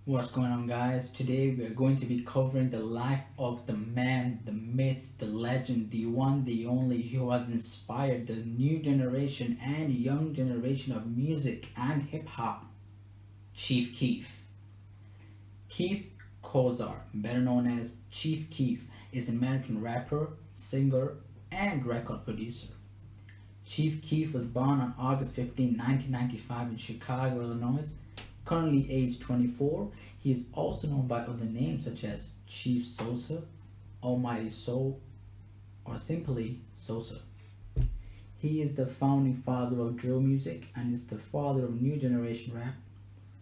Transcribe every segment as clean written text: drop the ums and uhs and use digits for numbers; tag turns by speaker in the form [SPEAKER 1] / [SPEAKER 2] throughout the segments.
[SPEAKER 1] What's going on, guys? Today we are going to be covering the life of the man, the myth, the legend, the one, the only, who has inspired the new generation and young generation of music and hip hop, Chief Keef. Keith Kozar, better known as Chief Keef, is an American rapper, singer, and record producer. Chief Keef was born on August 15, 1995 in Chicago, Illinois. Currently aged 24, he is also known by other names such as Chief Sosa, Almighty Soul, or simply Sosa. He is the founding father of drill music and is the father of new generation rap.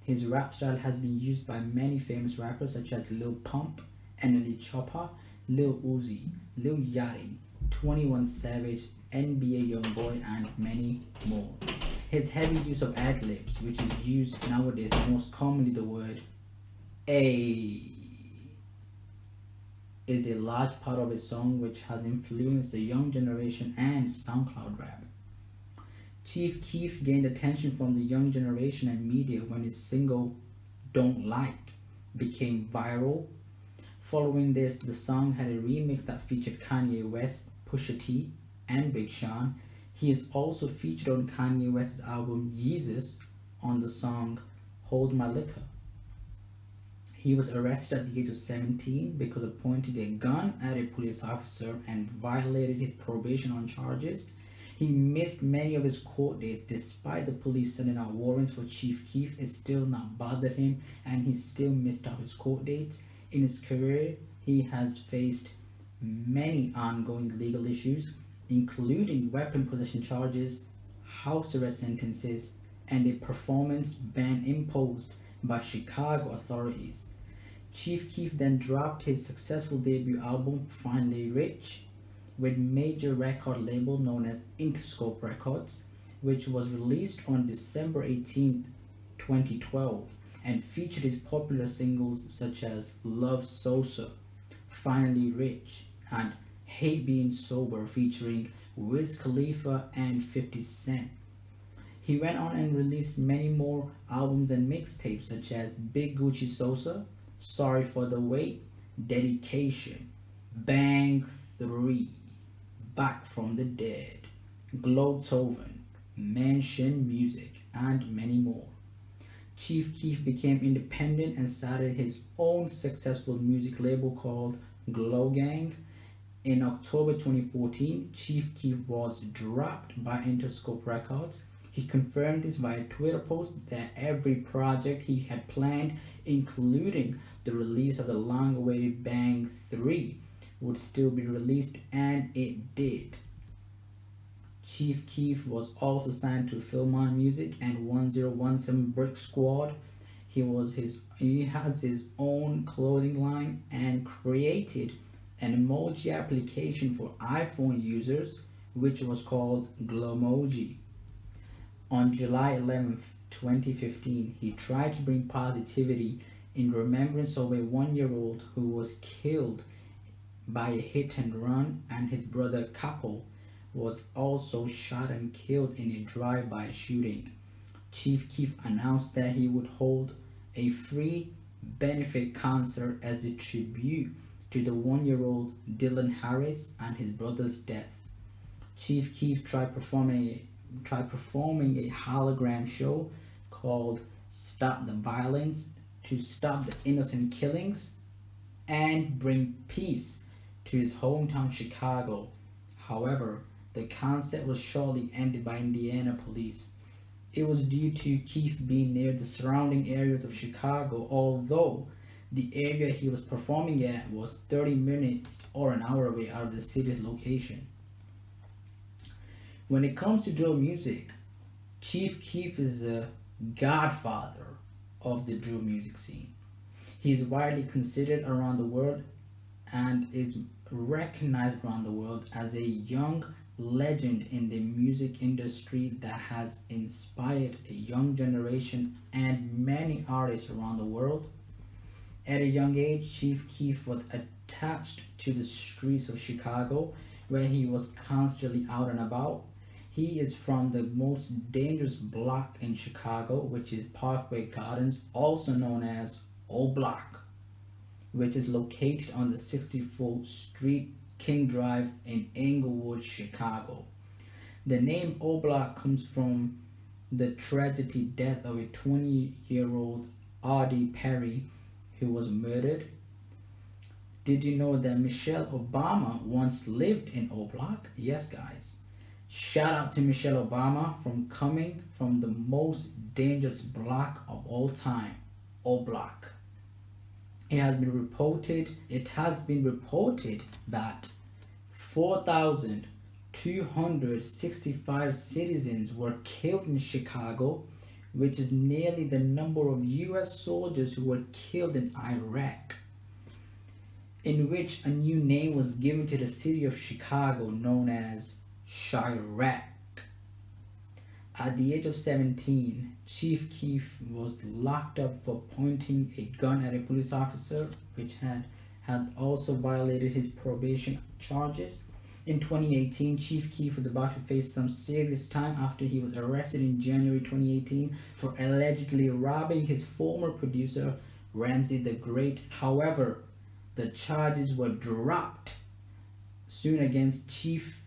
[SPEAKER 1] His rap style has been used by many famous rappers such as Lil Pump, NLE Choppa, Lil Uzi, Lil Yachty, 21 Savage, NBA Youngboy, and many more. His heavy use of ad-libs, which is used nowadays most commonly the word "a," is a large part of his song which has influenced the young generation and SoundCloud rap. Chief Keef gained attention from the young generation and media when his single "Don't Like" became viral. Following this, the song had a remix that featured Kanye West, Pusha T, and Big Sean. He is also featured on Kanye West's album Yeezus on the song Hold My Liquor. He was arrested at the age of 17 because of pointing a gun at a police officer and violated his probation on charges. He missed many of his court dates despite the police sending out warrants for Chief Keef. It still not bothered him and he still missed out his court dates. In his career, he has faced many ongoing legal issues, including weapon possession charges, house arrest sentences, and a performance ban imposed by Chicago authorities. Chief Keef then dropped his successful debut album, Finally Rich, with major record label known as Interscope Records, which was released on December 18th, 2012, and featured his popular singles such as Love Sosa, Finally Rich, and Hate Being Sober featuring Wiz Khalifa and 50 Cent. He went on and released many more albums and mixtapes such as Big Gucci Sosa, Sorry for the Wait, Dedication, Bang 3, Back from the Dead, Glowtoven, Mansion Music, and many more. Chief Keef became independent and started his own successful music label called Glow Gang. In October 2014, Chief Keef was dropped by Interscope Records. He confirmed this via Twitter post that every project he had planned, including the release of the long-awaited Bang 3, would still be released, and it did. Chief Keef was also signed to Philmon Music and 1017 Brick Squad. He has his own clothing line and created an emoji application for iPhone users, which was called Glowmoji. On July 11th, 2015, he tried to bring positivity in remembrance of a 1-year-old who was killed by a hit and run, and his brother Capo was also shot and killed in a drive-by shooting. Chief Keef announced that he would hold a free benefit concert as a tribute to the 1-year-old Dylan Harris and his brother's death. Chief Keef tried performing a hologram show called Stop the Violence to stop the innocent killings and bring peace to his hometown Chicago. However, the concept was shortly ended by Indiana police. It was due to Keef being near the surrounding areas of Chicago, although the area he was performing at was 30 minutes or an hour away out of the city's location. When it comes to drill music, Chief Keef is the godfather of the drill music scene. He is widely considered around the world and is recognized around the world as a young legend in the music industry that has inspired a young generation and many artists around the world. At a young age, Chief Keef was attached to the streets of Chicago, where he was constantly out and about. He is from the most dangerous block in Chicago, which is Parkway Gardens, also known as O Block, which is located on the 64th Street King Drive in Englewood, Chicago. The name O Block comes from the tragedy death of a 20-year-old Audie Perry who was murdered. Did you know that Michelle Obama once lived in O Block? Yes, guys. Shout out to Michelle Obama from coming from the most dangerous block of all time, O Block. It has been reported that 4,265 citizens were killed in Chicago, which is nearly the number of US soldiers who were killed in Iraq, in which a new name was given to the city of Chicago known as CHIRAQ. At the age of 17, Chief Keef was locked up for pointing a gun at a police officer, which had also violated his probation charges. In 2018, Chief Keef was about to face some serious time after he was arrested in January 2018 for allegedly robbing his former producer, Ramsey the Great. However, the charges were dropped soon against Chief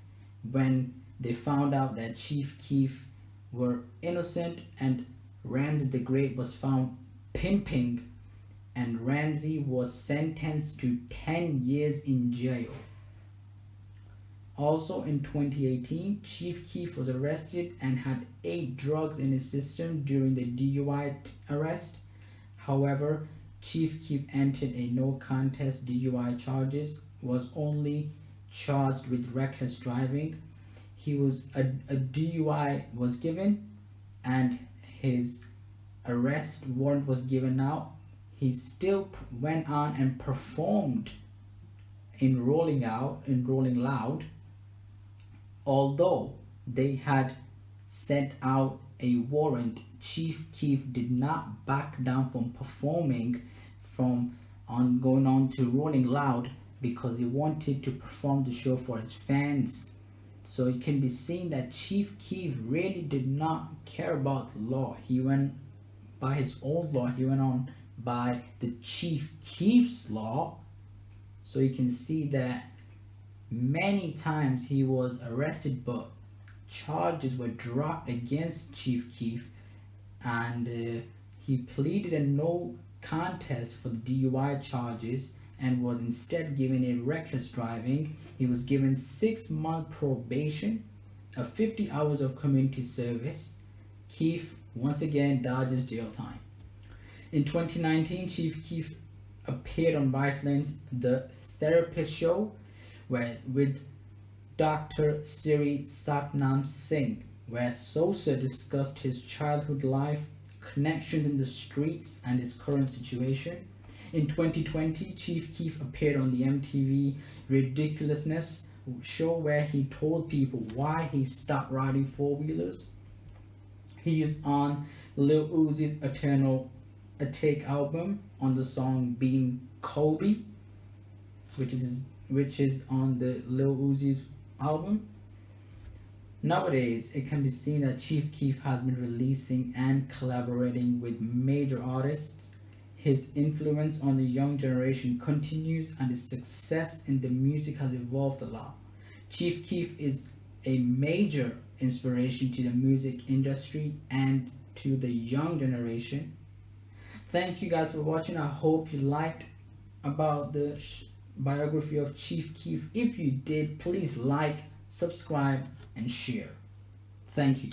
[SPEAKER 1] when they found out that Chief Keef were innocent and Ramsey the Great was found pimping, and Ramsey was sentenced to 10 years in jail. Also in 2018, Chief Keef was arrested and had 8 drugs in his system during the DUI arrest. However, Chief Keef entered a no contest DUI charges, was only charged with reckless driving. He was a DUI was given and his arrest warrant was given out. He still went on and performed in Rolling Loud, although they had sent out a warrant. Chief Keef did not back down from performing going on to Rolling Loud because he wanted to perform the show for his fans. So it can be seen that Chief Keef really did not care about law. He went by his own law. He went on by the Chief Keef's law. So you can see that many times he was arrested, but charges were dropped against Chief Keef, and he pleaded a no contest for the DUI charges and was instead given a reckless driving. He was given 6-month probation, 50 hours of community service. Keef once again dodges jail time. In 2019, Chief Keef appeared on Viceland's The Therapist Show with Dr. Siri Satnam Singh, where Sosa discussed his childhood life, connections in the streets, and his current situation. In 2020, Chief Keef appeared on the MTV Ridiculousness show, where he told people why he stopped riding four-wheelers. He is on Lil Uzi's Eternal Take album on the song Being Kobe, which is on the Lil Uzi's album. Nowadays, it can be seen that Chief Keef has been releasing and collaborating with major artists. His influence on the young generation continues, and his success in the music has evolved a lot. Chief Keef is a major inspiration to the music industry and to the young generation. Thank you guys for watching. I hope you liked about the biography of Chief Keef. If you did, please like, subscribe, and share. Thank you.